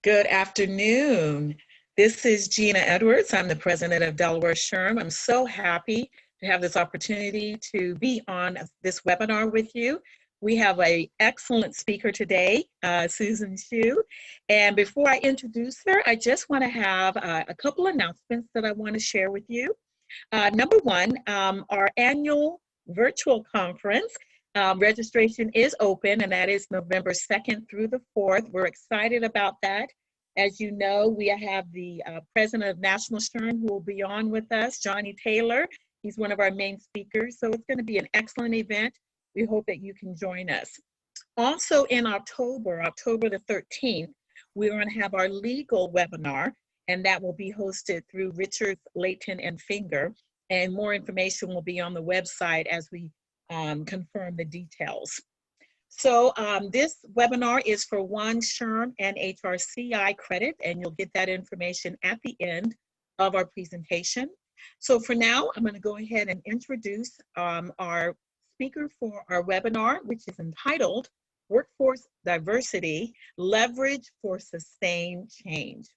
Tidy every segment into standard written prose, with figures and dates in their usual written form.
Good afternoon. This is Gina Edwards. I'm the president of Delaware SHRM. I'm so happy to have this opportunity to be on this webinar with you. We have an excellent speaker today, Susan Hsu. And before I introduce her, I just want to have a couple announcements that I want to share with you. Number one, our annual virtual conference registration is open, and that is November 2nd through the 4th. We're excited about that. As you know, we have the president of National SHRM who will be on with us, Johnny Taylor. He's one of our main speakers, so it's going to be an excellent event. We hope that you can join us. Also in October the 13th, we're going to have our legal webinar, and that will be hosted through Richards, Layton, and Finger. And more information will be on the website as we confirm the details. So this webinar is for one SHRM and HRCI credit, and you'll get that information at the end of our presentation. So for now, I'm going to go ahead and introduce our speaker for our webinar, which is entitled Workforce Diversity, Leverage for Sustained Change.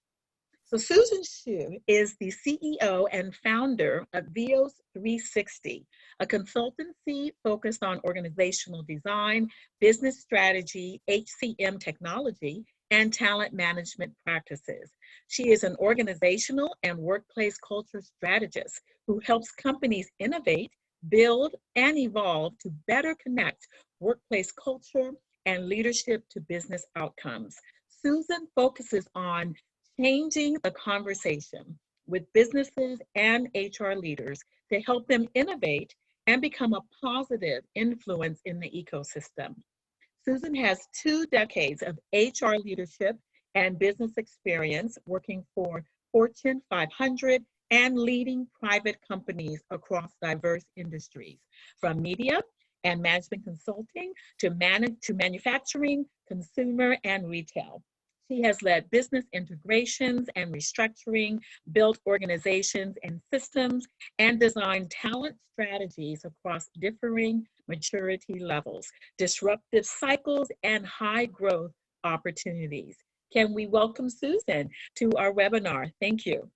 So Susan Hsu is the CEO and founder of VIOS 360, a consultancy focused on organizational design, business strategy, HCM technology, and talent management practices. She is an organizational and workplace culture strategist who helps companies innovate, build, and evolve to better connect workplace culture and leadership to business outcomes. Susan focuses on changing the conversation with businesses and HR leaders to help them innovate and become a positive influence in the ecosystem. Susan has 2 decades of HR leadership and business experience working for Fortune 500 and leading private companies across diverse industries, from media and management consulting to manufacturing, consumer, and retail. She has led business integrations and restructuring, built organizations and systems, and designed talent strategies across differing maturity levels, disruptive cycles, and high growth opportunities. Can we welcome Susan to our webinar? Thank you.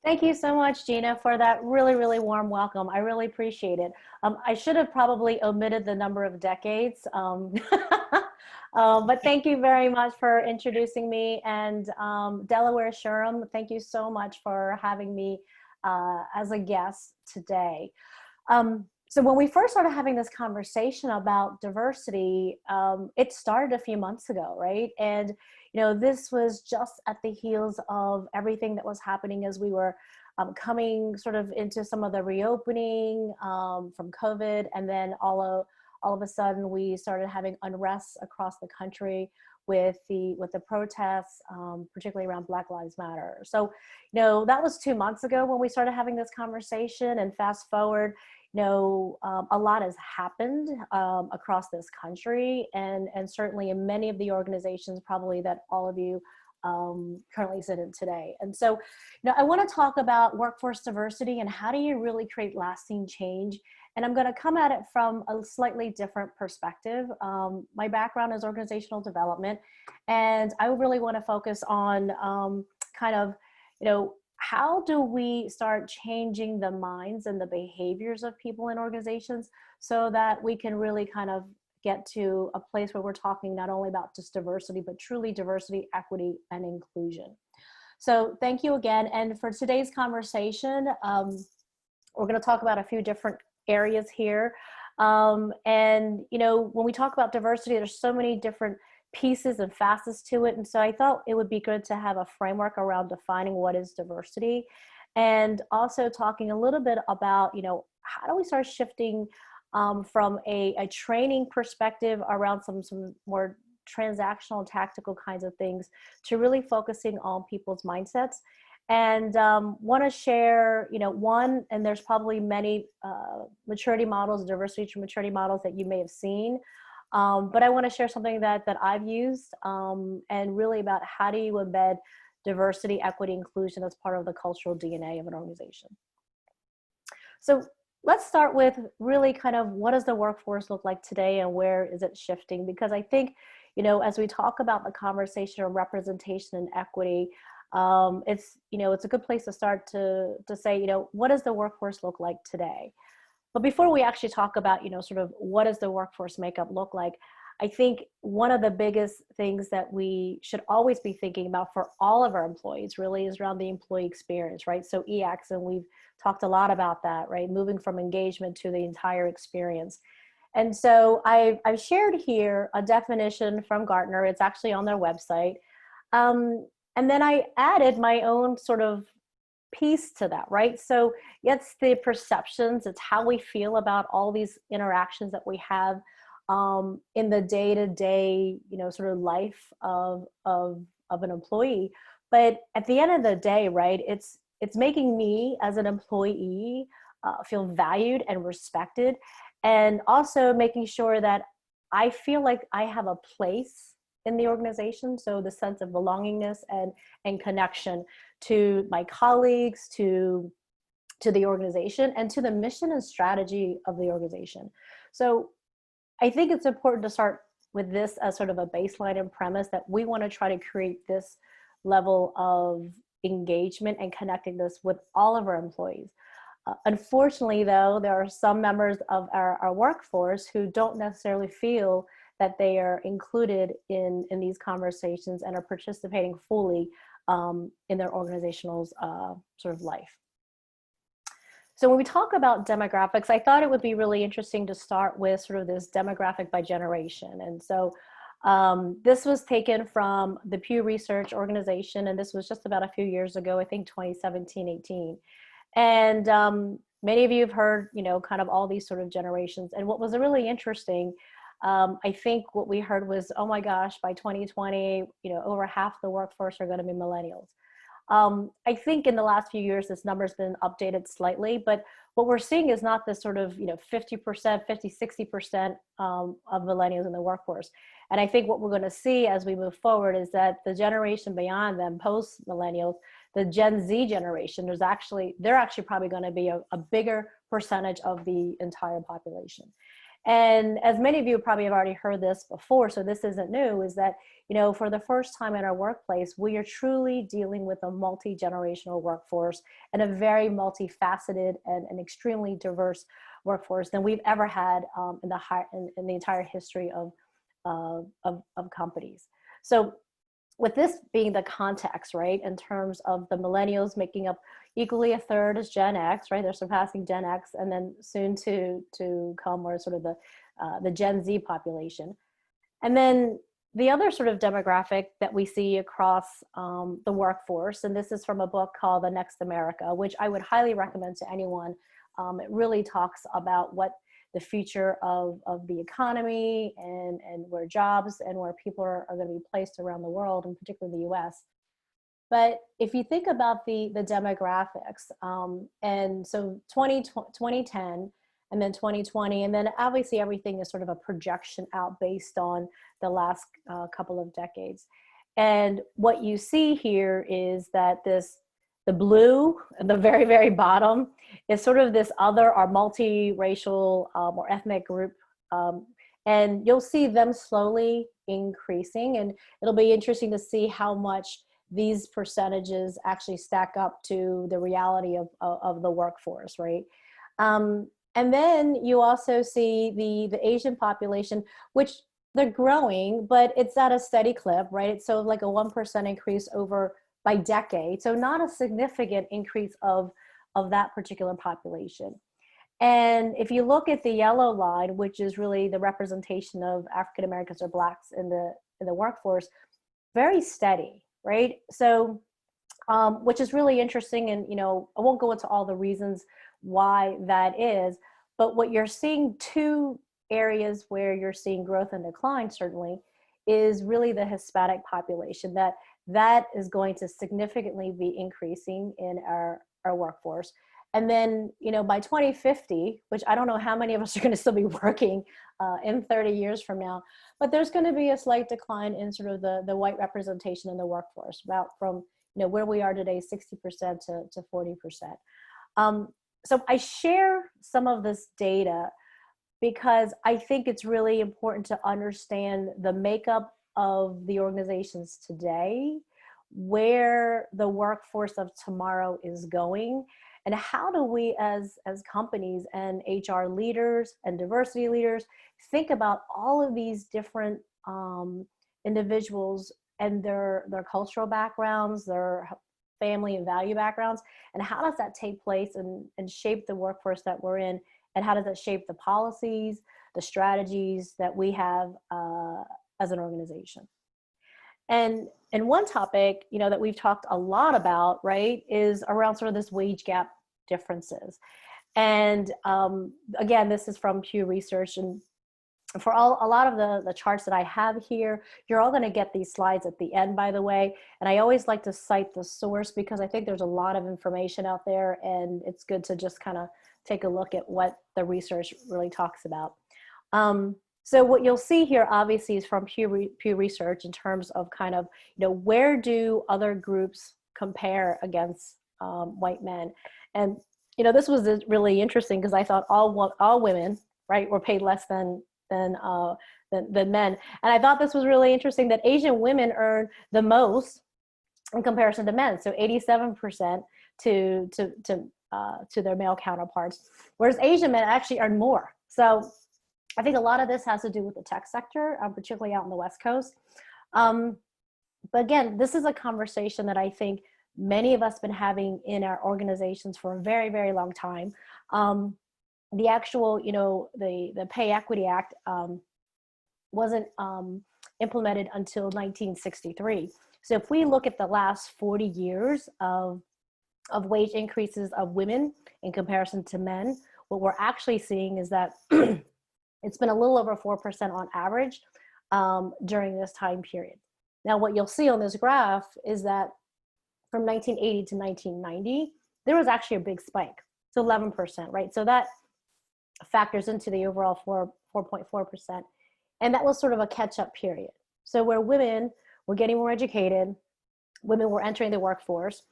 Thank you so much, Gina, for that really, really warm welcome. I really appreciate it. I should have probably omitted the number of decades, but thank you very much for introducing me. And Delaware SHRM, thank you so much for having me as a guest today. So when we first started having this conversation about diversity, it started a few months ago, right? And you know, this was just at the heels of everything that was happening as we were coming sort of into some of the reopening from COVID, and then all of a sudden we started having unrest across the country with the protests, particularly around Black Lives Matter. So, you know, that was 2 months ago when we started having this conversation, and fast forward, you know, a lot has happened across this country, and certainly in many of the organizations probably that all of you currently sit in today. And so, you know, I want to talk about workforce diversity and how do you really create lasting change. And I'm going to come at it from a slightly different perspective. My background is organizational development, and I really want to focus on kind of, you know, how do we start changing the minds and the behaviors of people in organizations so that we can really kind of get to a place where we're talking not only about just diversity, but truly diversity, equity, and inclusion. So thank you again. And for today's conversation, we're going to talk about a few different areas here. And, you know, when we talk about diversity, there's so many different pieces and facets to it. And so I thought it would be good to have a framework around defining what is diversity, and also talking a little bit about, you know, how do we start shifting from a training perspective around some more transactional, tactical kinds of things to really focusing on people's mindsets. And want to share, you know, one, and there's probably many maturity models, diversity to maturity models that you may have seen. But I want to share something that I've used, and really about how do you embed diversity, equity, inclusion as part of the cultural DNA of an organization. So let's start with really kind of what does the workforce look like today and where is it shifting? Because I think, as we talk about the conversation of representation and equity, it's a good place to start to say, what does the workforce look like today? But before we actually talk about, sort of what does the workforce makeup look like, I think one of the biggest things that we should always be thinking about for all of our employees really is around the employee experience, right? So EX, and we've talked a lot about that, right? Moving from engagement to the entire experience. And so I've shared here a definition from Gartner. It's actually on their website. And then I added my own sort of piece to that, right? So it's the perceptions, it's how we feel about all these interactions that we have in the day-to-day, sort of life of an employee. But at the end of the day, right, it's making me as an employee feel valued and respected, and also making sure that I feel like I have a place in the organization. So the sense of belongingness and connection to my colleagues, to the organization, and to the mission and strategy of the organization. So I think it's important to start with this as sort of a baseline and premise that we want to try to create this level of engagement and connectedness with all of our employees. Unfortunately, though, there are some members of our workforce who don't necessarily feel that they are included in these conversations and are participating fully in their organizational sort of life. So when we talk about demographics, I thought it would be really interesting to start with sort of this demographic by generation. And so this was taken from the Pew Research Organization, and this was just about a few years ago, I think 2017, 18. And many of you have heard, kind of all these sort of generations. And what was really interesting, I think what we heard was, oh my gosh, by 2020, over half the workforce are going to be millennials. I think in the last few years, this number's been updated slightly, but what we're seeing is not this sort of, 50%, 50, 60% of millennials in the workforce. And I think what we're going to see as we move forward is that the generation beyond them, post millennials, the Gen Z generation, they're actually probably going to be a bigger percentage of the entire population. And as many of you probably have already heard this before, so this isn't new, is that, for the first time in our workplace, we are truly dealing with a multi-generational workforce and a very multifaceted and extremely diverse workforce than we've ever had in the entire history of companies. So with this being the context, right, in terms of the millennials making up equally a third as Gen X, right, they're surpassing Gen X, and then soon to come are sort of the Gen Z population. And then the other sort of demographic that we see across the workforce, and this is from a book called The Next America, which I would highly recommend to anyone. It really talks about what the future of the economy and where jobs and where people are going to be placed around the world, and particularly the US. But if you think about the demographics, and so 2010 and then 2020, and then obviously everything is sort of a projection out based on the last couple of decades. And what you see here is that the blue at the very, very bottom is sort of this other or multiracial or ethnic group. And you'll see them slowly increasing, and it'll be interesting to see how much these percentages actually stack up to the reality of the workforce, right? And then you also see the Asian population, which they're growing, but it's at a steady clip, right? It's so like a 1% increase by decade. So not a significant increase of that particular population. And if you look at the yellow line, which is really the representation of African Americans or Blacks in the workforce, very steady, right? So, which is really interesting. And, I won't go into all the reasons why that is, but what you're seeing, two areas where you're seeing growth and decline certainly is really the Hispanic population, that is going to significantly be increasing in our workforce. And then, by 2050, which I don't know how many of us are going to still be working in 30 years from now, but there's going to be a slight decline in sort of the white representation in the workforce, about from, where we are today, 60% to 40%. So I share some of this data because I think it's really important to understand the makeup of the organizations today, where the workforce of tomorrow is going, and how do we as companies and HR leaders and diversity leaders think about all of these different individuals and their cultural backgrounds, their family and value backgrounds, and how does that take place and shape the workforce that we're in, and how does it shape the policies, the strategies that we have as an organization. And one topic, you know, that we've talked a lot about, right, is around sort of this wage gap differences. And again, this is from Pew Research, and for a lot of the charts that I have here, you're all going to get these slides at the end, by the way. And I always like to cite the source because I think there's a lot of information out there, and it's good to just kind of take a look at what the research really talks about. So what you'll see here, obviously, is from Pew Research in terms of kind of, you know, where do other groups compare against white men? And, you know, this was really interesting because I thought all women, right, were paid less than men. And I thought this was really interesting that Asian women earn the most in comparison to men. So 87% to their male counterparts, whereas Asian men actually earn more. So I think a lot of this has to do with the tech sector, particularly out in the West Coast. But again, this is a conversation that I think many of us have been having in our organizations for a very, very long time. The actual, you know, the Pay Equity Act wasn't implemented until 1963. So if we look at the last 40 years of wage increases of women in comparison to men, what we're actually seeing is that it's been a little over 4% on average during this time period. Now, what you'll see on this graph is that from 1980 to 1990, there was actually a big spike. So 11%, right? So that factors into the overall 4.4%. And that was sort of a catch-up period. So where women were getting more educated, women were entering the workforce.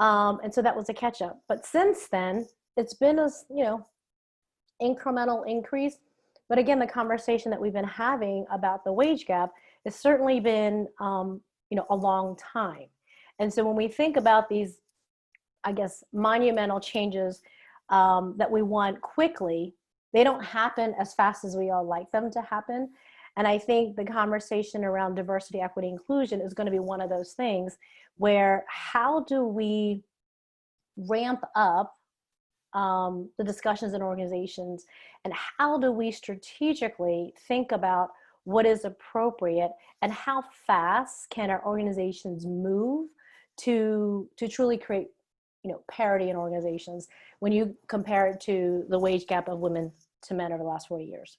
And so that was a catch-up. But since then, it's been a, you know, incremental increase. But again, the conversation that we've been having about the wage gap has certainly been, you know, a long time. And so when we think about these, I guess, monumental changes that we want quickly, they don't happen as fast as we all like them to happen. And I think the conversation around diversity, equity, inclusion is going to be one of those things where how do we ramp up the discussions in organizations, and how do we strategically think about what is appropriate and how fast can our organizations move to truly create, you know, parity in organizations when you compare it to the wage gap of women to men over the last 40 years.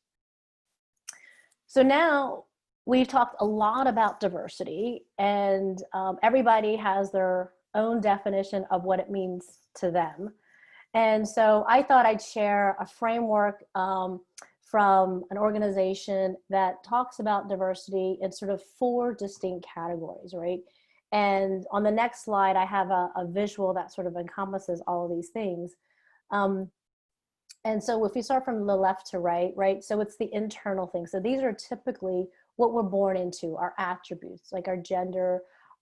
So now we've talked a lot about diversity, and everybody has their own definition of what it means to them. And so I thought I'd share a framework from an organization that talks about diversity in sort of 4 distinct categories, right? And on the next slide, I have a visual that sort of encompasses all of these things. And so if you start from the left to right, so it's the internal things. So these are typically what we're born into, our attributes, like our gender,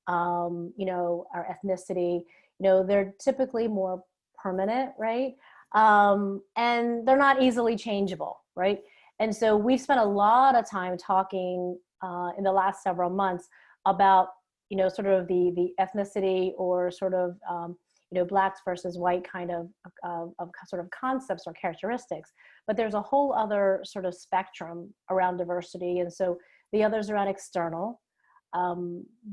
you know, our ethnicity, you know, they're typically more permanent, right? And they're not easily changeable, right? And so we've spent a lot of time talking in the last several months about, you know, sort of the ethnicity or sort of, you know, blacks versus white kind of sort of concepts or characteristics. But there's a whole other sort of spectrum around diversity. And so the others around external.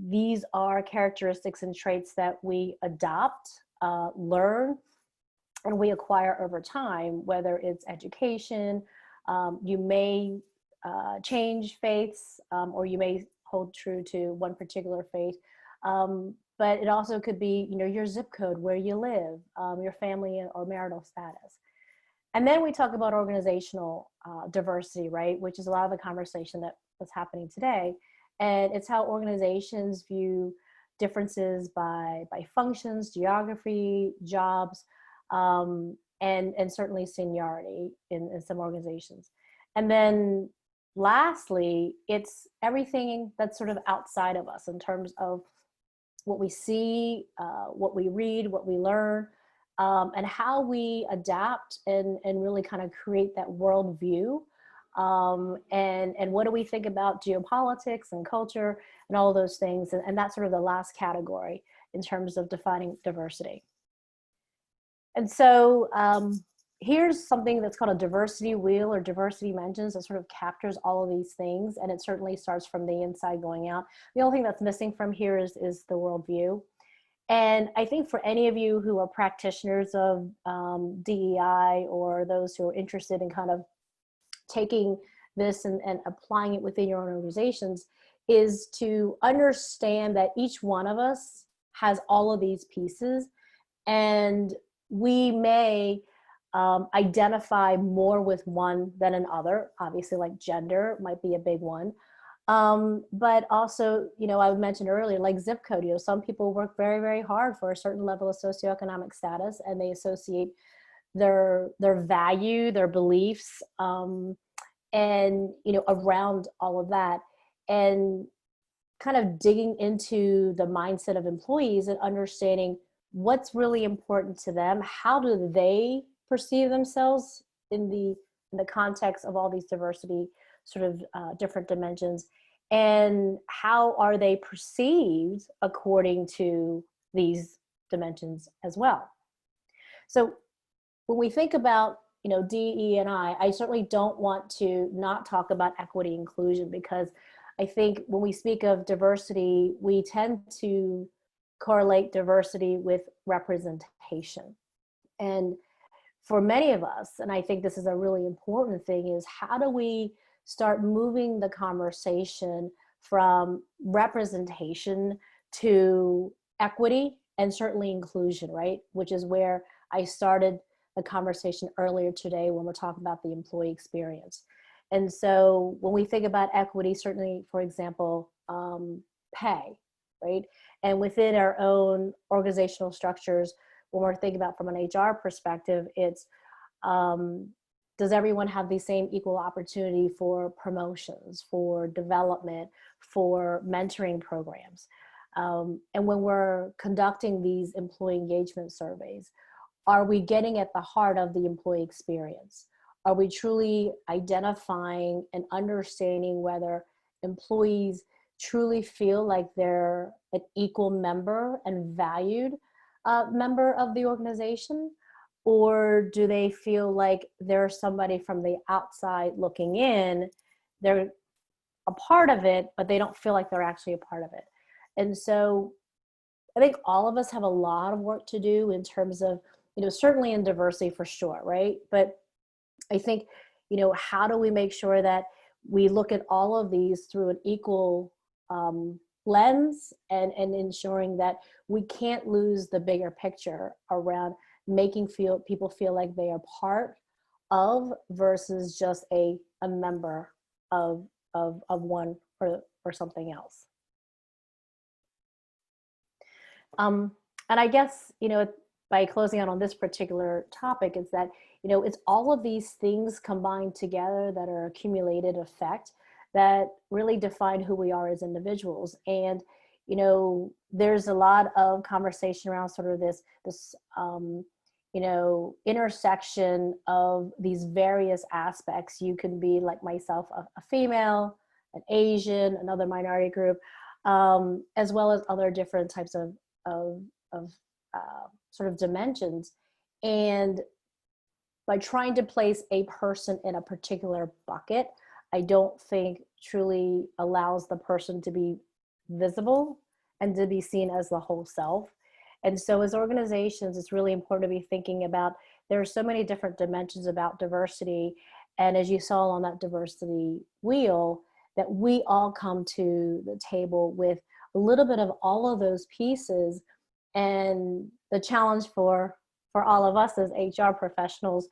These are characteristics and traits that we adopt, learn, and we acquire over time, whether it's education, you may change faiths, or you may hold true to one particular faith. But it also could be, you know, your zip code, where you live, your family or marital status. And then we talk about organizational diversity, right? Which is a lot of the conversation that's happening today. And it's how organizations view differences by functions, geography, jobs, and certainly seniority in some organizations. And then lastly, it's everything that's sort of outside of us in terms of what we see, what we read, what we learn, and how we adapt and really kind of create that worldview. And what do we think about geopolitics and culture and all of those things? And that's sort of the last category in terms of defining diversity. And so here's something that's called a diversity wheel or diversity mentions that sort of captures all of these things. And it certainly starts from the inside going out. The only thing that's missing from here is the worldview. And I think for any of you who are practitioners of DEI or those who are interested in kind of taking this and applying it within your own organizations, is to understand that each one of us has all of these pieces, and we may identify more with one than another. Obviously, like gender might be a big one. But also, you know, I mentioned earlier, like zip code, you know, some people work very, very hard for a certain level of socioeconomic status, and they associate their value, their beliefs, and, you know, around all of that. And kind of digging into the mindset of employees and understanding what's really important to them, how do they perceive themselves in the context of all these diversity sort of different dimensions, and how are they perceived according to these dimensions as well. So when we think about, you know, DE&I, I certainly don't want to not talk about equity inclusion, because I think when we speak of diversity, we tend to correlate diversity with representation. And for many of us, and I think this is a really important thing, is how do we start moving the conversation from representation to equity and certainly inclusion, right? Which is where I started the conversation earlier today when we're talking about the employee experience. And so when we think about equity, certainly, for example, pay, right? And within our own organizational structures, when we're thinking about from an HR perspective, it's does everyone have the same equal opportunity for promotions, for development, for mentoring programs? And when we're conducting these employee engagement surveys, are we getting at the heart of the employee experience? Are we truly identifying and understanding whether employees truly feel like they're an equal member and valued member of the organization? Or do they feel like they're somebody from the outside looking in, they're a part of it, but they don't feel like they're actually a part of it? And so I think all of us have a lot of work to do in terms of, you know, certainly in diversity for sure, right? But I think, you know, how do we make sure that we look at all of these through an equal lens, and ensuring that we can't lose the bigger picture around making people feel like they are part of versus just a member of one or something else. And I guess, you know, by closing out on this particular topic, is that, you know, it's all of these things combined together that are accumulated effect that really define who we are as individuals. And, you know, there's a lot of conversation around sort of this you know, intersection of these various aspects. You can be like myself, a female, an Asian, another minority group, as well as other different types of sort of dimensions. And by trying to place a person in a particular bucket, I don't think truly allows the person to be visible and to be seen as the whole self. And so as organizations, it's really important to be thinking about, there are so many different dimensions about diversity. And as you saw on that diversity wheel, that we all come to the table with a little bit of all of those pieces. And the challenge for all of us as HR professionals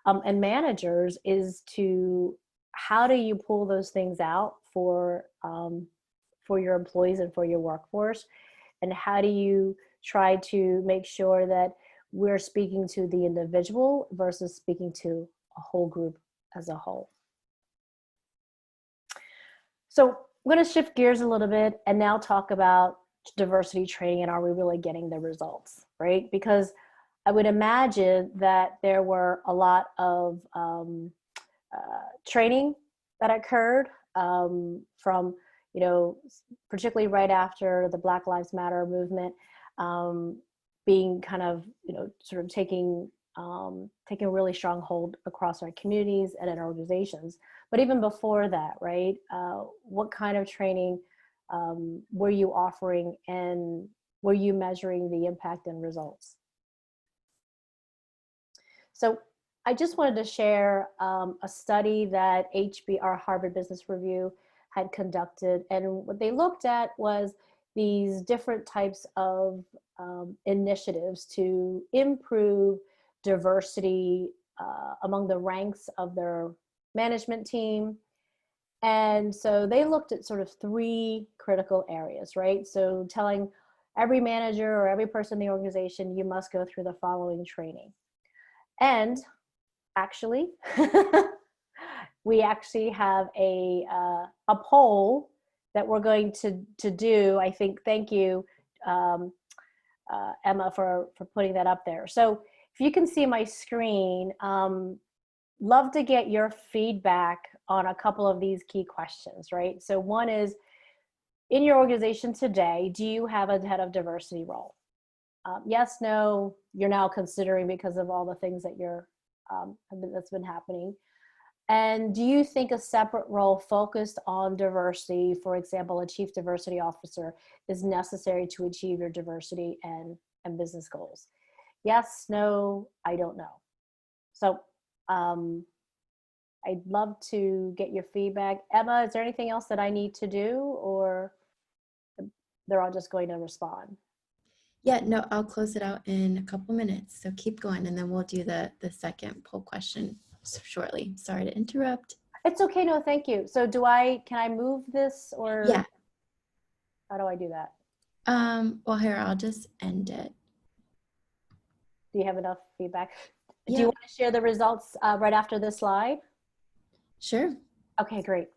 and managers is to, how do you pull those things out for your employees and for your workforce? And how do you try to make sure that we're speaking to the individual versus speaking to a whole group as a whole? So I'm going to shift gears a little bit and now talk about diversity training and are we really getting the results, right? Because I would imagine that there were a lot of training that occurred from, you know, particularly right after the Black Lives Matter movement, being kind of, you know, sort of taking a really strong hold across our communities and in our organizations. But even before that, right, what kind of training were you offering, and were you measuring the impact and results? So I just wanted to share a study that HBR, Harvard Business Review, had conducted. And what they looked at was these different types of initiatives to improve diversity among the ranks of their management team. And so they looked at sort of three critical areas, right? So telling every manager or every person in the organization, you must go through the following training. And actually, we actually have a poll that we're going to do. I think, thank you, Emma, for putting that up there. So if you can see my screen, love to get your feedback on a couple of these key questions, right? So one is, in your organization today, do you have a head of diversity role? Yes, no, you're now considering because of all the things that that's been happening. And do you think a separate role focused on diversity, for example, a chief diversity officer, is necessary to achieve your diversity and business goals? Yes, no, I don't know. So I'd love to get your feedback. Emma, is there anything else that I need to do, or they're all just going to respond? Yeah, no, I'll close it out in a couple minutes. So keep going, and then we'll do the second poll question shortly. Sorry to interrupt. It's okay. No, thank you. So can I move this, or Yeah. how do I do that? Well, here, I'll just end it. Do you have enough feedback? Yeah. Do you want to share the results right after this slide? Sure. Okay, great.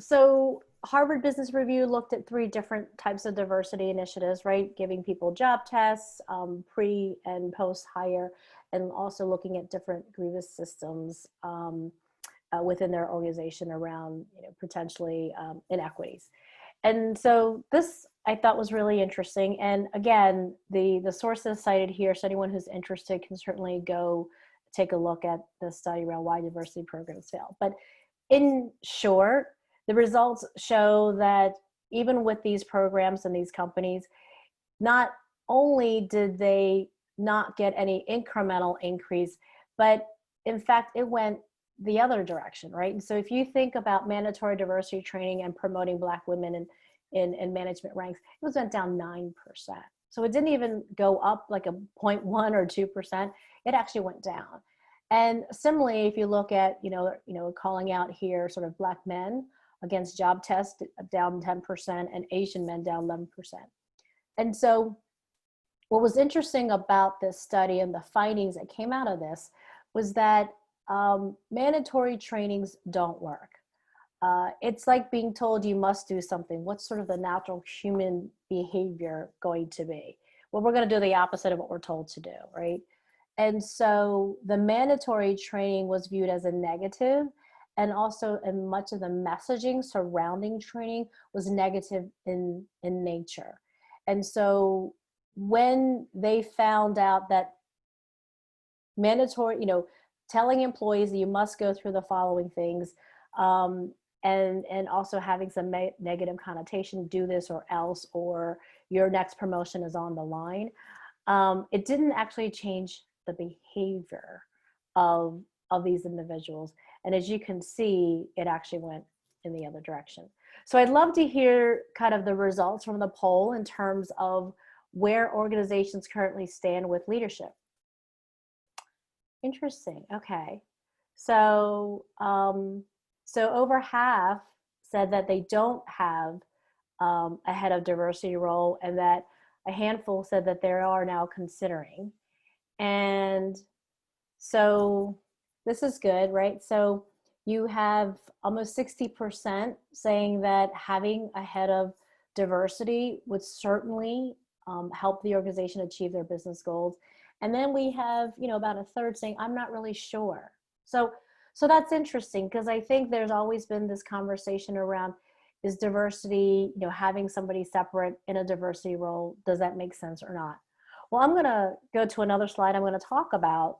So Harvard Business Review looked at three different types of diversity initiatives, right? Giving people job tests, pre and post hire, and also looking at different grievance systems within their organization around, you know, potentially inequities. And so this I thought was really interesting. And again, the sources cited here, so anyone who's interested can certainly go take a look at the study around why diversity programs fail. But in short, the results show that even with these programs and these companies, not only did they not get any incremental increase, but in fact, it went the other direction, right? And so if you think about mandatory diversity training and promoting Black women in management ranks, it was went down 9%. So it didn't even go up like a 0.1 or 2%. It actually went down. And similarly, if you look at, you know, calling out here sort of Black men against job tests, down 10%, and Asian men down 11%. And so what was interesting about this study and the findings that came out of this was that mandatory trainings don't work. It's like being told you must do something. What's sort of the natural human behavior going to be? Well, we're going to do the opposite of what we're told to do, right? And so the mandatory training was viewed as a negative, and also in much of the messaging surrounding training was negative in nature. And so when they found out that mandatory, you know, telling employees that you must go through the following things, and also having some negative connotation, do this or else, or your next promotion is on the line, it didn't actually change the behavior of these individuals. And as you can see, it actually went in the other direction. So I'd love to hear kind of the results from the poll in terms of where organizations currently stand with leadership. Interesting. Okay. So, so over half said that they don't have a head of diversity role, and that a handful said that they are now considering. And so this is good, right? So you have almost 60% saying that having a head of diversity would certainly help the organization achieve their business goals. And then we have, about a third saying, I'm not really sure. So that's interesting, because I think there's always been this conversation around, is diversity, having somebody separate in a diversity role, does that make sense or not? Well, I'm going to go to another slide. I'm going to talk about,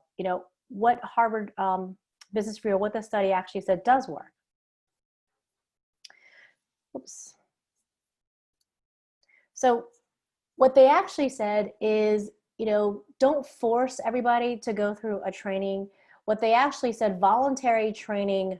what Harvard Business Review, what the study actually said does work. Oops. So what they actually said is, don't force everybody to go through a training. What they actually said, voluntary training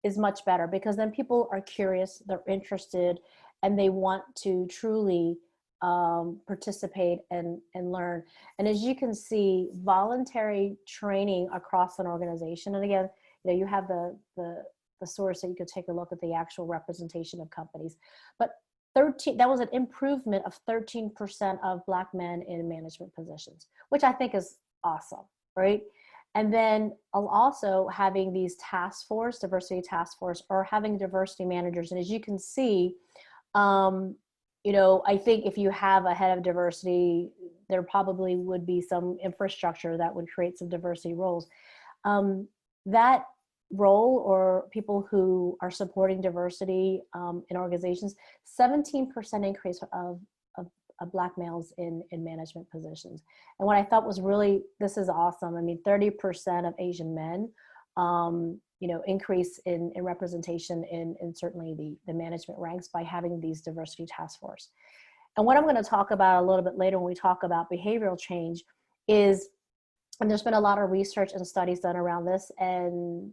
is much better, because then people are curious, they're interested, and they want to truly participate and learn. And as you can see, voluntary training across an organization, and again, you have the source that you could take a look at the actual representation of companies, but that was an improvement of 13% of Black men in management positions, which I think is awesome, right? And then also having these diversity task force, or having diversity managers. And as you can see, I think if you have a head of diversity, there probably would be some infrastructure that would create some diversity roles. That role, or people who are supporting diversity in organizations, 17% increase of Black males in management positions. And what I thought was really, this is awesome. I mean, 30% of Asian men, increase in representation in certainly the management ranks by having these diversity task force. And what I'm going to talk about a little bit later when we talk about behavioral change is, and there's been a lot of research and studies done around this, and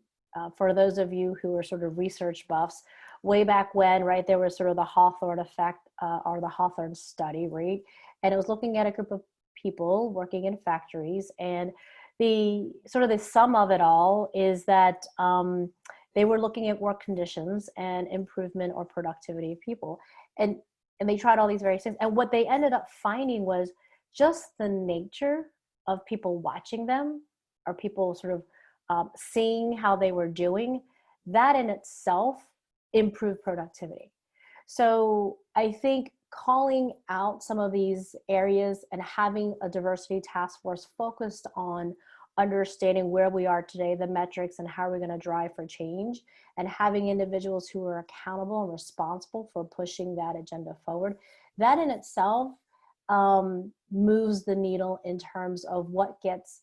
for those of you who are sort of research buffs, way back when, right, there was sort of the Hawthorne effect, or the Hawthorne study, right? And it was looking at a group of people working in factories, and the sum of it all is that they were looking at work conditions and improvement or productivity of people. And they tried all these various things. And what they ended up finding was just the nature of people watching them, or people sort of seeing how they were doing, that in itself improved productivity. So I think calling out some of these areas and having a diversity task force focused on understanding where we are today, the metrics, and how we're going to drive for change, and having individuals who are accountable and responsible for pushing that agenda forward, that in itself moves the needle in terms of what gets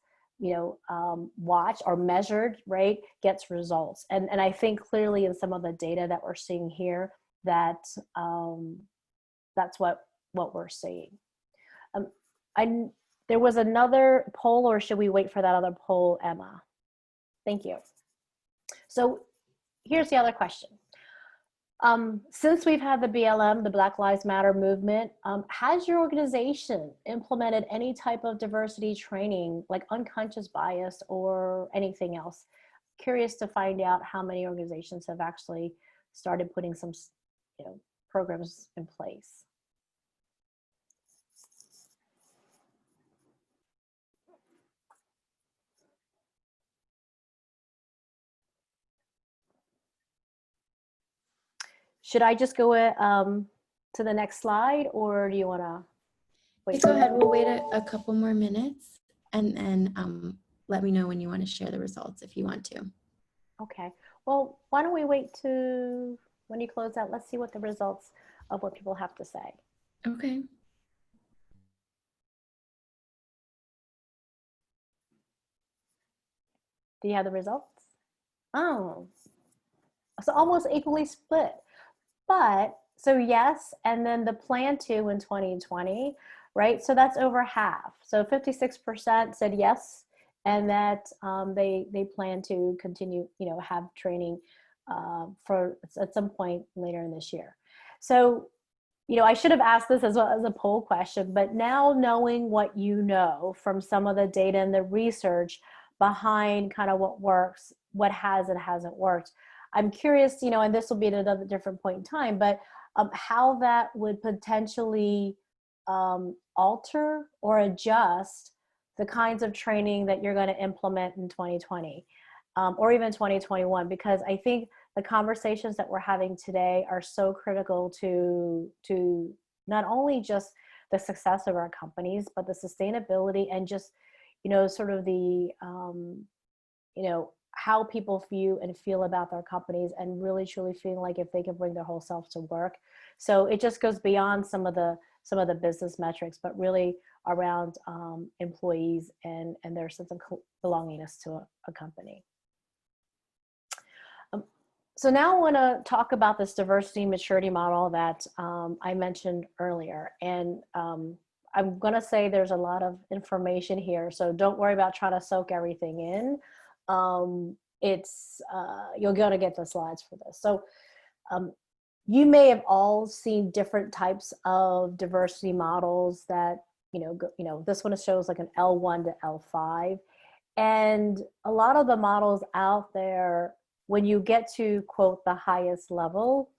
watched or measured, right, gets results. And I think clearly in some of the data that we're seeing here, that that's what we're seeing. There was another poll, or should we wait for that other poll, Emma? Thank you. So here's the other question. Since we've had the BLM, the Black Lives Matter movement, has your organization implemented any type of diversity training, like unconscious bias or anything else? Curious to find out how many organizations have actually started putting some, programs in place. Should I just go to the next slide, or do you want to wait? Go ahead. We'll wait a couple more minutes, and then let me know when you want to share the results if you want to. Okay. Well, why don't we wait to when you close out? Let's see what the results of what people have to say. Okay. Do you have the results? Oh, so almost equally split. But so yes, and then the plan to in 2020, right? So that's over half. So 56% said yes, and that they plan to continue, have training for at some point later in this year. So, I should have asked this as well as a poll question, but now knowing what you know from some of the data and the research behind kind of what works, what has and hasn't worked, I'm curious, and this will be at another different point in time, but how that would potentially alter or adjust the kinds of training that you're going to implement in 2020. or even 2021, because I think the conversations that we're having today are so critical to not only just the success of our companies, but the sustainability and just, sort of the, how people view and feel about their companies, and really truly feeling like if they can bring their whole self to work. So it just goes beyond some of the business metrics, but really around employees and their sense of belongingness to a company. So now I want to talk about this diversity maturity model that I mentioned earlier. And I'm going to say there's a lot of information here, so don't worry about trying to soak everything in. You're going to get the slides for this. So you may have all seen different types of diversity models that, this one shows like an L1 to L5. And a lot of the models out there, when you get to, quote, the highest level,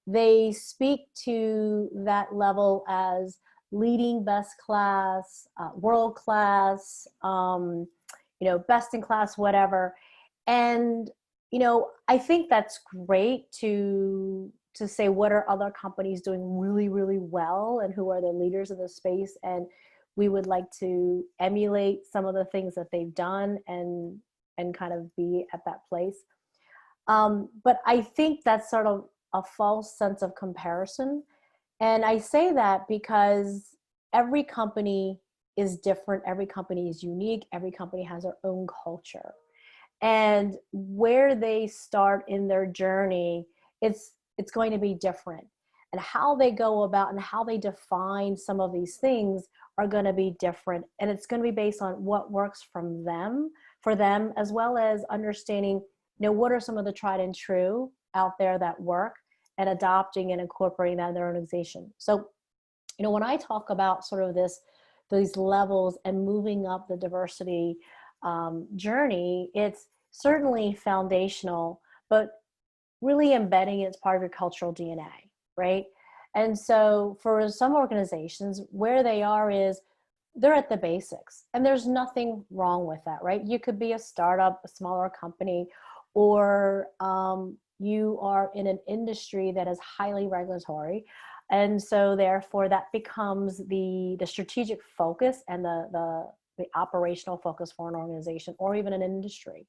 they speak to that level as leading best class, world class, best in class, whatever. And, I think that's great to say what are other companies doing really, really well and who are the leaders in the space. And we would like to emulate some of the things that they've done and kind of be at that place. But I think that's sort of a false sense of comparison. And I say that because every company is different. Every company is unique. Every company has their own culture. And where they start in their journey, it's going to be different. And how they go about and how they define some of these things are going to be different. And it's going to be based on what works for them, as well as understanding, what are some of the tried and true out there that work, and adopting and incorporating that in their organization. So, when I talk about sort of these levels and moving up the diversity journey, it's certainly foundational, but really embedding it as part of your cultural DNA, right? And so for some organizations, where they are is they're at the basics, and there's nothing wrong with that, right? You could be a startup, a smaller company, or you are in an industry that is highly regulatory. And so therefore that becomes the strategic focus and the operational focus for an organization or even an industry.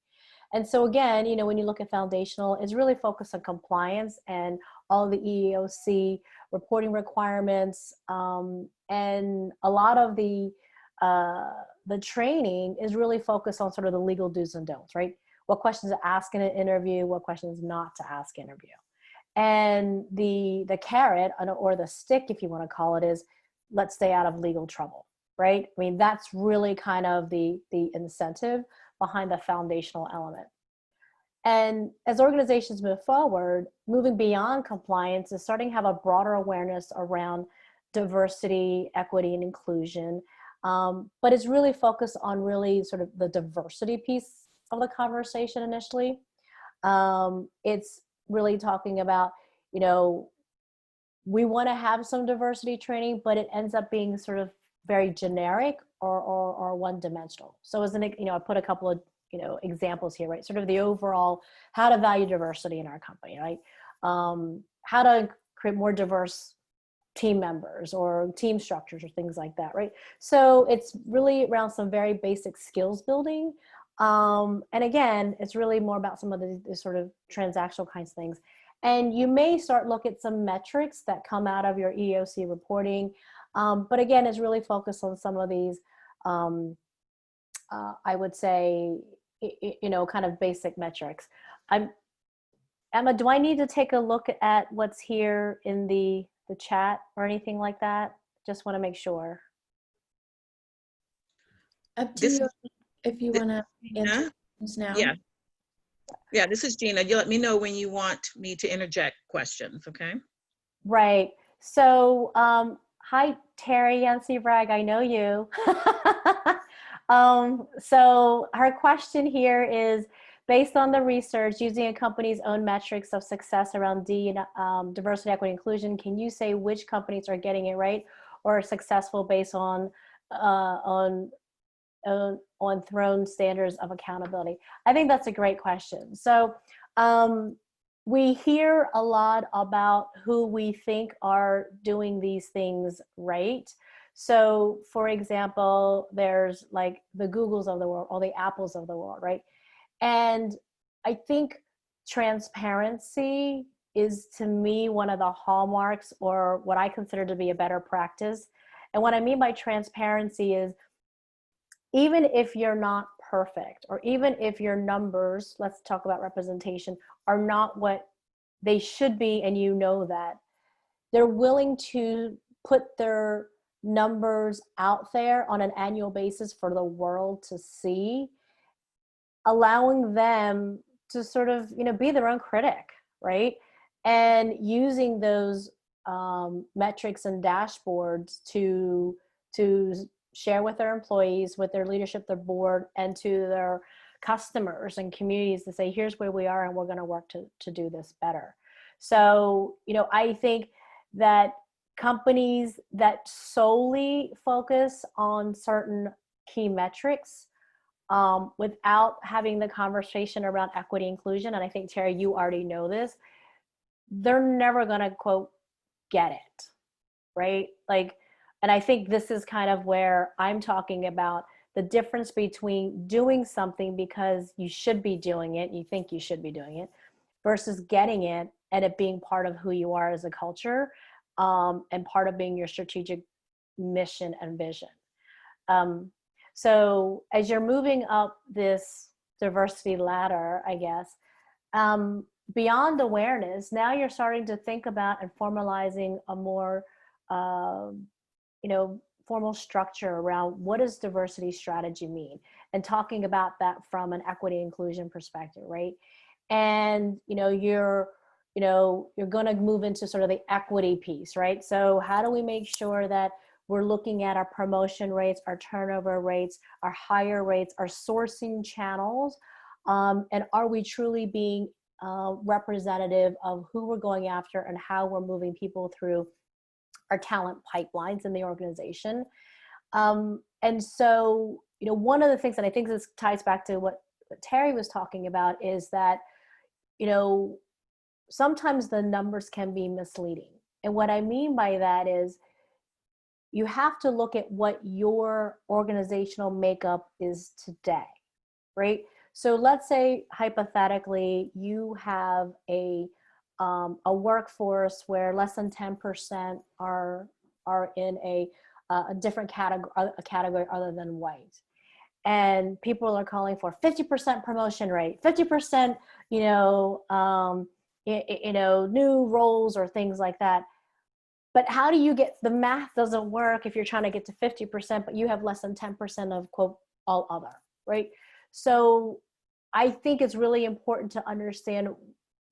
And so again, when you look at foundational, it's really focused on compliance and all the EEOC reporting requirements. And a lot of the training is really focused on sort of the legal do's and don'ts, right? What questions to ask in an interview, what questions not to ask in an interview. And the carrot, or the stick, if you want to call it, is let's stay out of legal trouble, right? I mean, that's really kind of the incentive behind the foundational element. And as organizations move forward, moving beyond compliance is starting to have a broader awareness around diversity, equity, and inclusion. But it's really focused on really sort of the diversity piece of the conversation initially. It's really talking about, we want to have some diversity training, but it ends up being sort of very generic or one-dimensional. So as I put a couple of examples here, right? Sort of the overall how to value diversity in our company, right? How to create more diverse team members or team structures or things like that, right? So it's really around some very basic skills building. And again, it's really more about some of the sort of transactional kinds of things. And you may start look at some metrics that come out of your EEOC reporting. But again, it's really focused on some of these, I would say, kind of basic metrics. Emma, do I need to take a look at what's here in the chat or anything like that? Just want to make sure. Up to you if you want to answer questions now. Yeah, this is Gina. You let me know when you want me to interject questions, okay? Right. So, hi, Terry Yancy Bragg, I know you. So her question here is, based on the research, using a company's own metrics of success around diversity, equity, inclusion, can you say which companies are getting it right or are successful based on on throne standards of accountability? I think that's a great question. So we hear a lot about who we think are doing these things right. So for example, there's like the Googles of the world or the Apples of the world, right? And I think transparency is, to me, one of the hallmarks, or what I consider to be a better practice. And what I mean by transparency is, even if you're not perfect, or even if your numbers, let's talk about representation, are not what they should be, and you know that, they're willing to put their numbers out there on an annual basis for the world to see, allowing them to sort of, be their own critic, right? And using those metrics and dashboards to share with their employees, with their leadership, their board, and to their customers and communities to say, here's where we are, and we're going to work to do this better. So, I think that companies that solely focus on certain key metrics without having the conversation around equity inclusion, and I think, Terry, you already know this, they're never going to, quote, get it, right? Like, and I think this is kind of where I'm talking about the difference between doing something because you should be doing it, you think you should be doing it, versus getting it and it being part of who you are as a culture, and part of being your strategic mission and vision. So as you're moving up this diversity ladder, I guess, beyond awareness, now you're starting to think about and formalizing a more, formal structure around what does diversity strategy mean, and talking about that from an equity inclusion perspective, right? And, you're going to move into sort of the equity piece, right? So how do we make sure that we're looking at our promotion rates, our turnover rates, our hire rates, our sourcing channels, and are we truly being representative of who we're going after and how we're moving people through our talent pipelines in the organization. And so, one of the things, and I think this ties back to what Terry was talking about, is that, sometimes the numbers can be misleading. And what I mean by that is, you have to look at what your organizational makeup is today, right? So let's say hypothetically you have a workforce where less than 10% are in a different category other than white, and people are calling for 50% promotion rate, 50%, new roles or things like that. But how do you get, the math doesn't work if you're trying to get to 50%, but you have less than 10% of, quote, all other, right? So I think it's really important to understand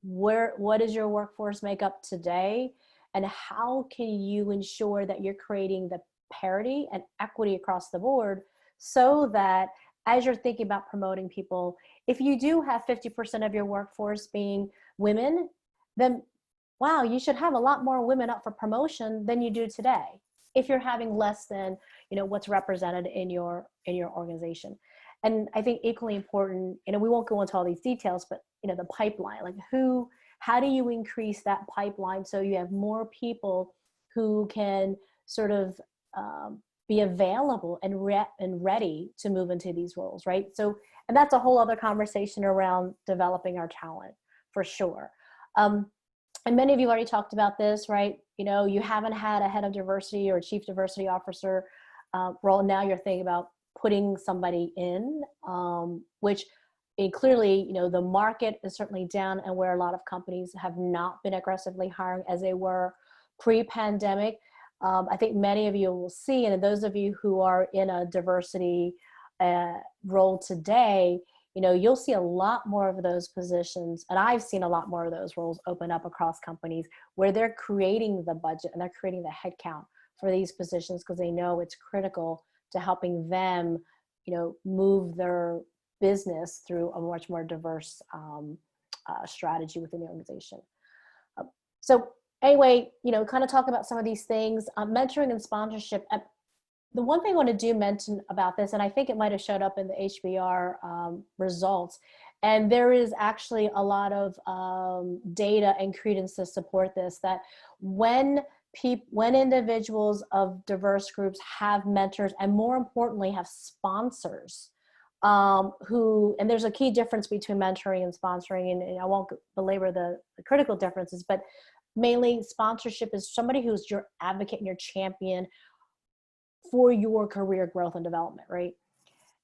what is your workforce makeup today, and how can you ensure that you're creating the parity and equity across the board, so that as you're thinking about promoting people, if you do have 50% of your workforce being women, then wow, you should have a lot more women up for promotion than you do today, if you're having less than, what's represented in your organization. And I think equally important, we won't go into all these details, but the pipeline, like how do you increase that pipeline so you have more people who can sort of be available and ready to move into these roles, right? So, and that's a whole other conversation around developing our talent, for sure. And many of you already talked about this, right? You haven't had a head of diversity or chief diversity officer role. Now you're thinking about putting somebody in, which clearly, the market is certainly down, and where a lot of companies have not been aggressively hiring as they were pre-pandemic. I think many of you will see, and those of you who are in a diversity role today, you'll see a lot more of those positions, and I've seen a lot more of those roles open up across companies where they're creating the budget and they're creating the headcount for these positions, because they know it's critical to helping them, move their business through a much more diverse strategy within the organization. So anyway, kind of talk about some of these things. Mentoring and sponsorship. the one thing I want to do mention about this, and I think it might have showed up in the HBR results, and there is actually a lot of data and credence to support this, that when individuals of diverse groups have mentors, and more importantly have sponsors, and there's a key difference between mentoring and sponsoring, and I won't belabor the critical differences, but mainly sponsorship is somebody who's your advocate and your champion for your career growth and development, right?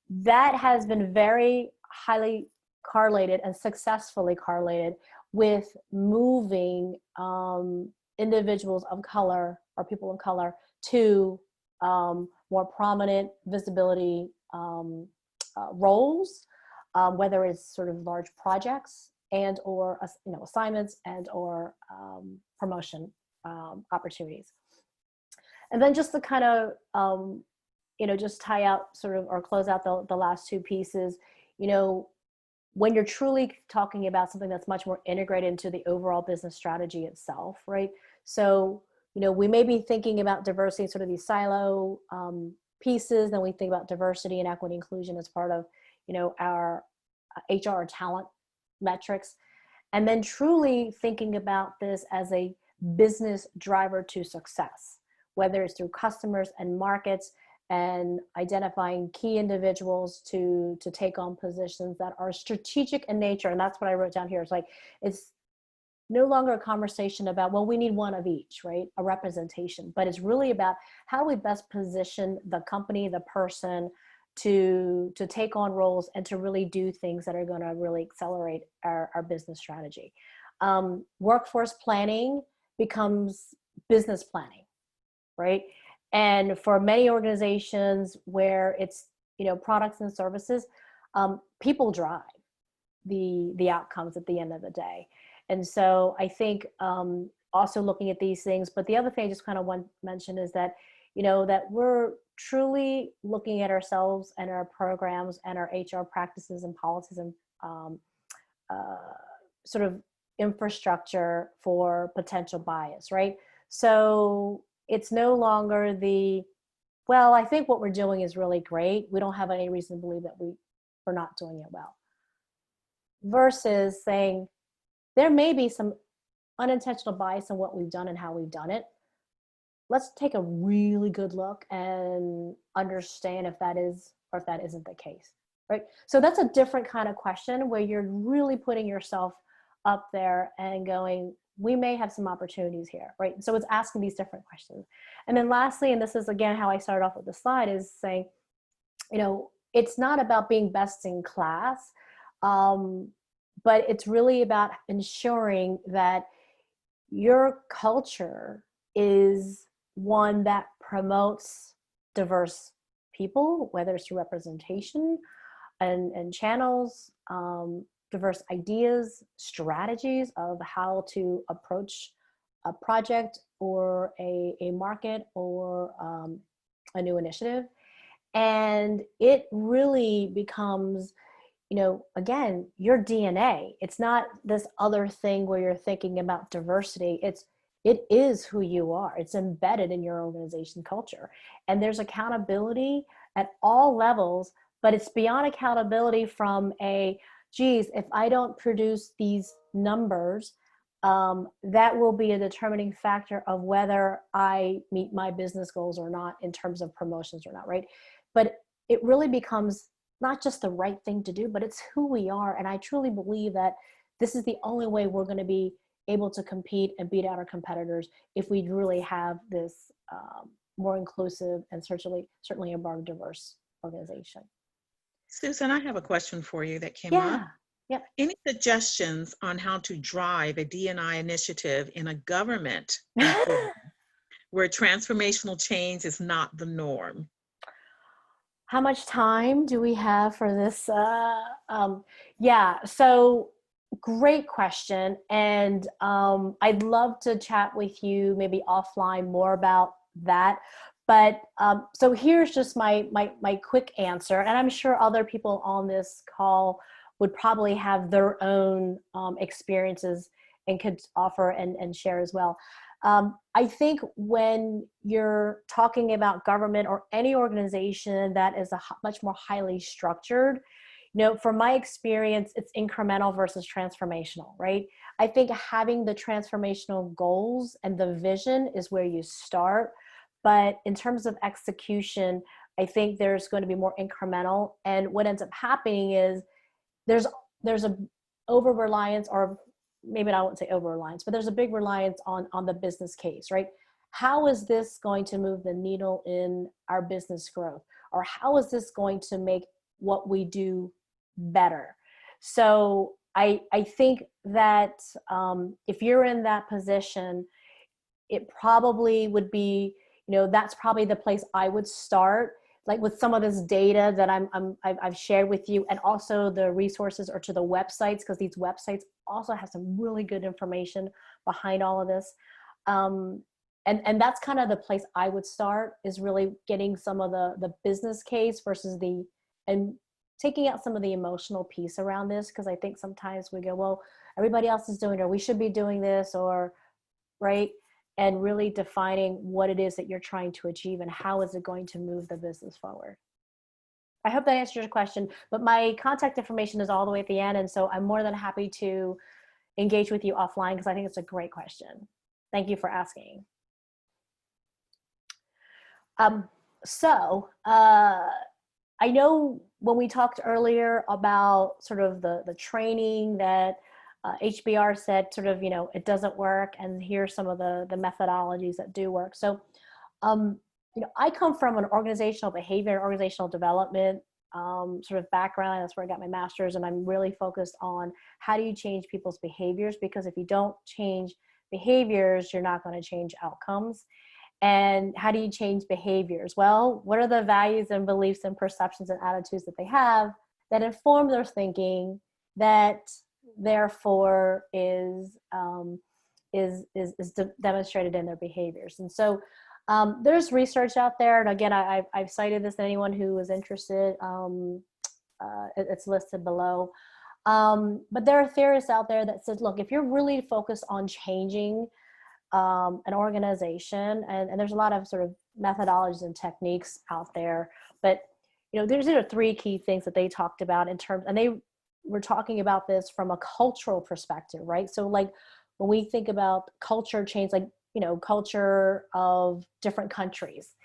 That has been very highly correlated and successfully correlated with moving individuals of color or people of color to more prominent visibility roles, whether it's sort of large projects and or assignments and or promotion opportunities. And then just to kind of just tie out sort of or close out the last two pieces, when you're truly talking about something that's much more integrated into the overall business strategy itself, right? So we may be thinking about diversity in sort of these silo pieces, then we think about diversity and equity inclusion as part of our HR talent metrics, and then truly thinking about this as a business driver to success, whether it's through customers and markets, and identifying key individuals to take on positions that are strategic in nature. And that's what I wrote down here. It's like, it's no longer a conversation about, well, we need one of each, right? A representation, but it's really about how we best position the company, the person to take on roles and to really do things that are going to really accelerate our business strategy. Workforce planning becomes business planning, right? And for many organizations where it's, products and services, people drive the outcomes at the end of the day. And so I think also looking at these things, but the other thing I just kind of want to mention is that, that we're truly looking at ourselves and our programs and our HR practices and policies and sort of infrastructure for potential bias, right? So it's no longer I think what we're doing is really great. We don't have any reason to believe that we're not doing it well. Versus saying, there may be some unintentional bias in what we've done and how we've done it. Let's take a really good look and understand if that is or if that isn't the case, right? So that's a different kind of question where you're really putting yourself up there and going, we may have some opportunities here, right? So it's asking these different questions. And then lastly, and this is again how I started off with the slide, is saying, it's not about being best in class, but it's really about ensuring that your culture is one that promotes diverse people, whether it's through representation and channels, diverse ideas, strategies of how to approach a project or a market or a new initiative. And it really becomes, again, your DNA. It's not this other thing where you're thinking about diversity. It is who you are. It's embedded in your organization culture. And there's accountability at all levels, but it's beyond accountability from geez, if I don't produce these numbers, that will be a determining factor of whether I meet my business goals or not in terms of promotions or not, right? But it really becomes not just the right thing to do, but it's who we are. And I truly believe that this is the only way we're going to be able to compete and beat out our competitors if we really have this more inclusive and certainly a more diverse organization. Susan, I have a question for you that came up. Yeah. Any suggestions on how to drive a D&I initiative in a government where transformational change is not the norm? How much time do we have for this? So great question. And I'd love to chat with you maybe offline more about that. But so here's just my quick answer. And I'm sure other people on this call would probably have their own experiences and could offer and share as well. I think when you're talking about government or any organization that is much more highly structured, from my experience, it's incremental versus transformational, right? I think having the transformational goals and the vision is where you start. But in terms of execution, I think there's going to be more incremental. And what ends up happening is there's a over reliance, or maybe I won't say over reliance, but there's a big reliance on the business case, right? How is this going to move the needle in our business growth? Or how is this going to make what we do better? So I think that if you're in that position, it probably would be, that's probably the place I would start, like with some of this data that I've shared with you, and also the resources or to the websites, because these websites also have some really good information behind all of this. And that's kind of the place I would start, is really getting some of the business case versus and taking out some of the emotional piece around this. Because I think sometimes we go, well, everybody else is doing it, or we should be doing this, or right. And really defining what it is that you're trying to achieve and how is it going to move the business forward. I hope that answers your question, but my contact information is all the way at the end. And so I'm more than happy to engage with you offline, because I think it's a great question. Thank you for asking. I know when we talked earlier about sort of the training that HBR said sort of, it doesn't work, and here's some of the methodologies that do work. So, I come from an organizational behavior and organizational development sort of background. That's where I got my master's, and I'm really focused on how do you change people's behaviors, because if you don't change behaviors, you're not going to change outcomes. And how do you change behaviors? Well, what are the values and beliefs and perceptions and attitudes that they have that inform their thinking, that therefore is demonstrated in their behaviors? And so there's research out there, and again, I've cited this to anyone who is interested. It's listed below. But there are theorists out there that says, look, if you're really focused on changing an organization, and there's a lot of sort of methodologies and techniques out there, but these are three key things that they talked about in terms, and they were talking about this from a cultural perspective, right? So like when we think about culture change, like culture of different countries,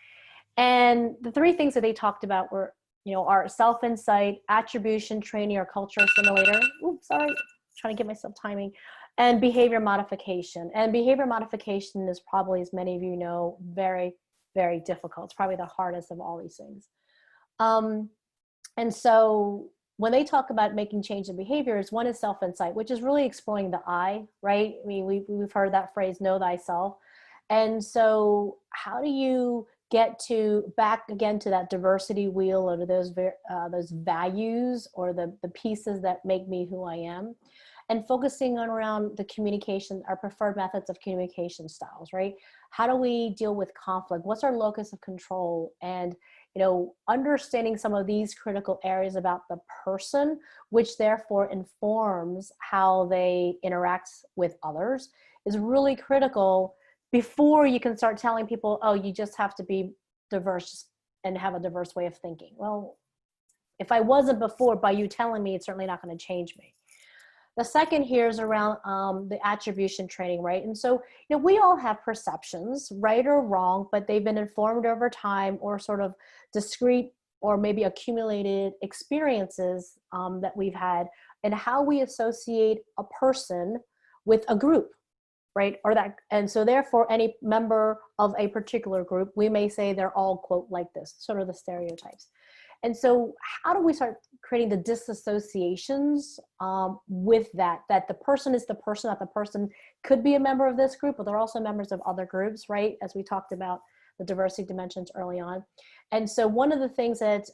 and the three things that they talked about were our self-insight, attribution training, or culture simulator. Oops, sorry, trying to get myself timing. And behavior modification. And behavior modification is probably, as many of you know, very, very difficult. It's probably the hardest of all these things. And so when they talk about making change in behaviors, one is self-insight, which is really exploring the I, right? I mean, we've heard that phrase, know thyself. And so how do you get back again to that diversity wheel, or to those values, or the pieces that make me who I am? And focusing on around the communication, our preferred methods of communication styles, right? How do we deal with conflict? What's our locus of control? And, understanding some of these critical areas about the person, which therefore informs how they interact with others, is really critical before you can start telling people, oh, you just have to be diverse and have a diverse way of thinking. Well, if I wasn't before, by you telling me, it's certainly not going to change me. The second here is around the attribution training, right? And so, we all have perceptions, right or wrong, but they've been informed over time, or sort of discrete or maybe accumulated experiences that we've had, and how we associate a person with a group, right? And so therefore, any member of a particular group, we may say they're all, quote, like this, sort of the stereotypes. And so how do we start creating the disassociations with that the person is the person, that the person could be a member of this group, but they're also members of other groups, right? As we talked about the diversity dimensions early on. And so one of the things that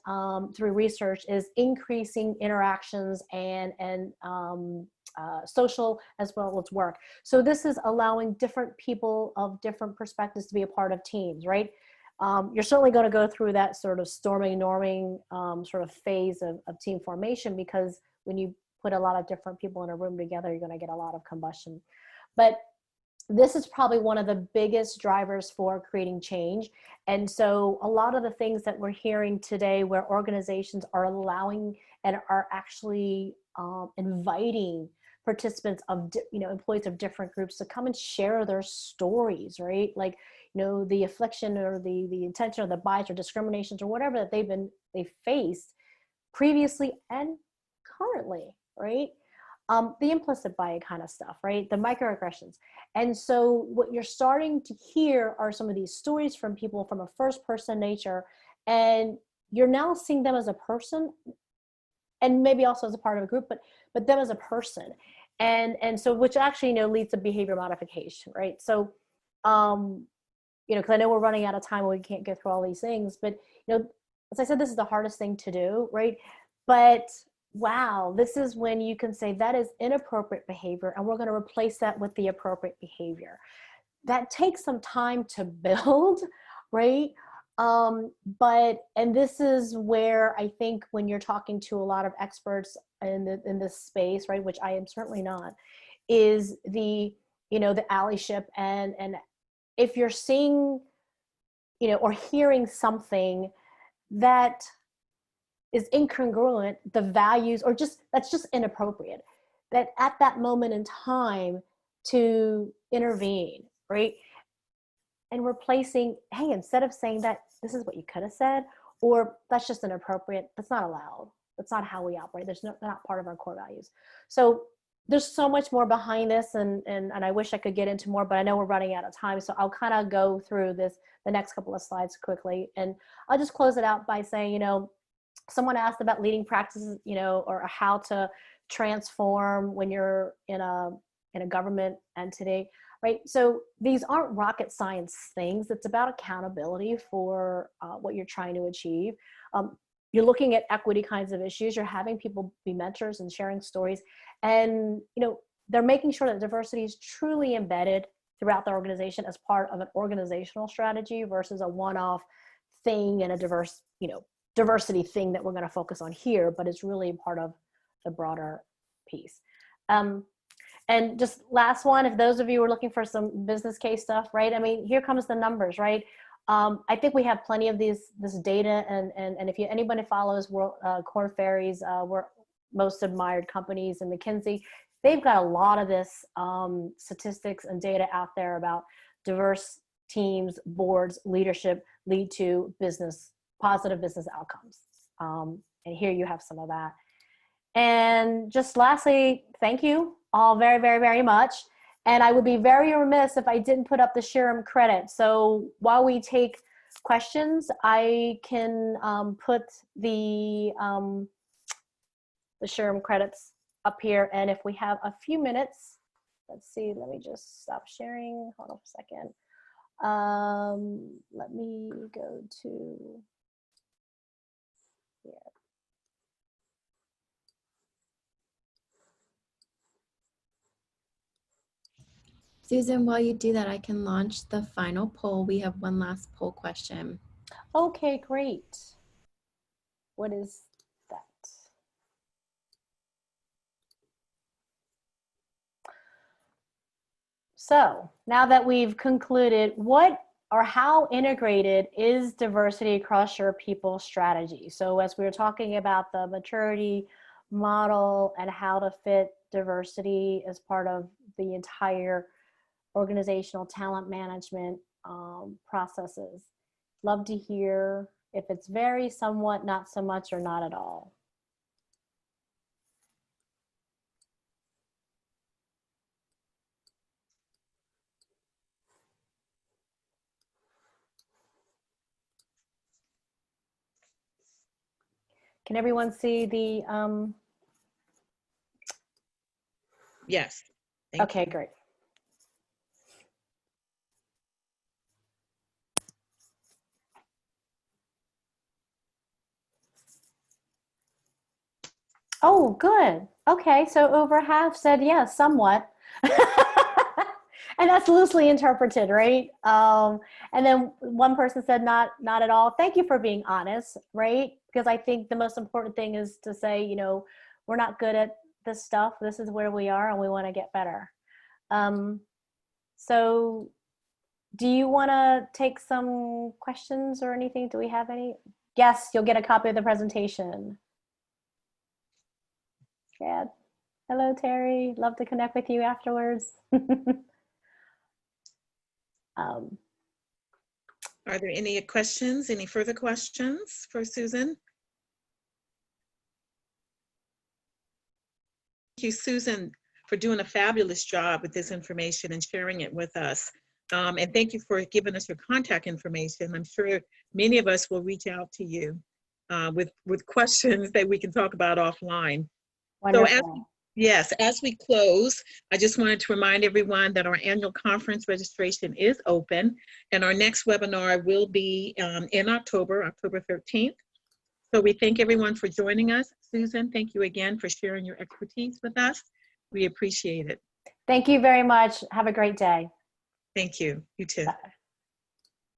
through research is increasing interactions and social as well as work. So this is allowing different people of different perspectives to be a part of teams, right? You're certainly going to go through that sort of storming, norming sort of phase of team formation, because when you put a lot of different people in a room together, you're going to get a lot of combustion. But this is probably one of the biggest drivers for creating change. And so a lot of the things that we're hearing today where organizations are allowing and are actually inviting participants of, employees of different groups to come and share their stories, right? Like, the affliction or the intention or the bias or discriminations or whatever that they faced previously and currently, right? The implicit bias kind of stuff, right? The microaggressions. And so what you're starting to hear are some of these stories from people from a first person nature, and you're now seeing them as a person and maybe also as a part of a group, but them as a person. And so, which actually, leads to behavior modification, right? So, because I know we're running out of time and we can't get through all these things, but, as I said, this is the hardest thing to do, right? But wow, this is when you can say that is inappropriate behavior and we're going to replace that with the appropriate behavior. That takes some time to build, right? And this is where I think when you're talking to a lot of experts in this space, right, which I am certainly not, is the allyship, and if you're seeing, or hearing something that is incongruent, the values, or that's just inappropriate, that at that moment in time to intervene, right? And replacing, hey, instead of saying that, this is what you could have said, or that's just inappropriate, that's not allowed. That's not how we operate. They're not part of our core values. So there's so much more behind this, and I wish I could get into more, but I know we're running out of time. So I'll kind of go through the next couple of slides quickly. And I'll just close it out by saying, someone asked about leading practices, or how to transform when you're in a government entity, right? So these aren't rocket science things. It's about accountability for what you're trying to achieve. You're looking at equity kinds of issues. You're having people be mentors and sharing stories. And, they're making sure that diversity is truly embedded throughout the organization as part of an organizational strategy versus a one-off thing and a diversity thing that we're going to focus on here, but it's really part of the broader piece. And just last one, if those of you are looking for some business case stuff, right? I mean, here comes the numbers, right? I think we have plenty of this data, and if anybody follows Korn Ferry's most admired companies and McKinsey, they've got a lot of this statistics and data out there about diverse teams, boards, leadership lead to positive business outcomes. And here you have some of that. And just lastly, thank you all very, very, very much. And I would be very remiss if I didn't put up the SHRM credit. So while we take questions, I can put the SHRM credits up here. And if we have a few minutes, let's see, let me just stop sharing. Hold on a second. Let me go to here. Susan, while you do that, I can launch the final poll. We have one last poll question. Okay, great. What is that? So now that we've concluded, what or how integrated is diversity across your people strategy? So as we were talking about the maturity model and how to fit diversity as part of the entire organizational talent management processes. Love to hear if it's very, somewhat, not so much, or not at all. Can everyone see the? Yes. Okay, great. Oh, good. Okay, so over half said yes, somewhat. And that's loosely interpreted, right? And then one person said not at all. Thank you for being honest, right? Because I think the most important thing is to say, we're not good at this stuff. This is where we are and we want to get better. So do you want to take some questions or anything? Do we have any? Yes, you'll get a copy of the presentation. Yeah. Hello, Terry. Love to connect with you afterwards. Are there any questions, any further questions for Susan? Thank you, Susan, for doing a fabulous job with this information and sharing it with us. And thank you for giving us your contact information. I'm sure many of us will reach out to you with questions that we can talk about offline. Wonderful. Yes, as we close, I just wanted to remind everyone that our annual conference registration is open, and our next webinar will be in October 13th. So we thank everyone for joining us. Susan, thank you again for sharing your expertise with us. We appreciate it. Thank you very much. Have a great day. Thank you. You too. Bye.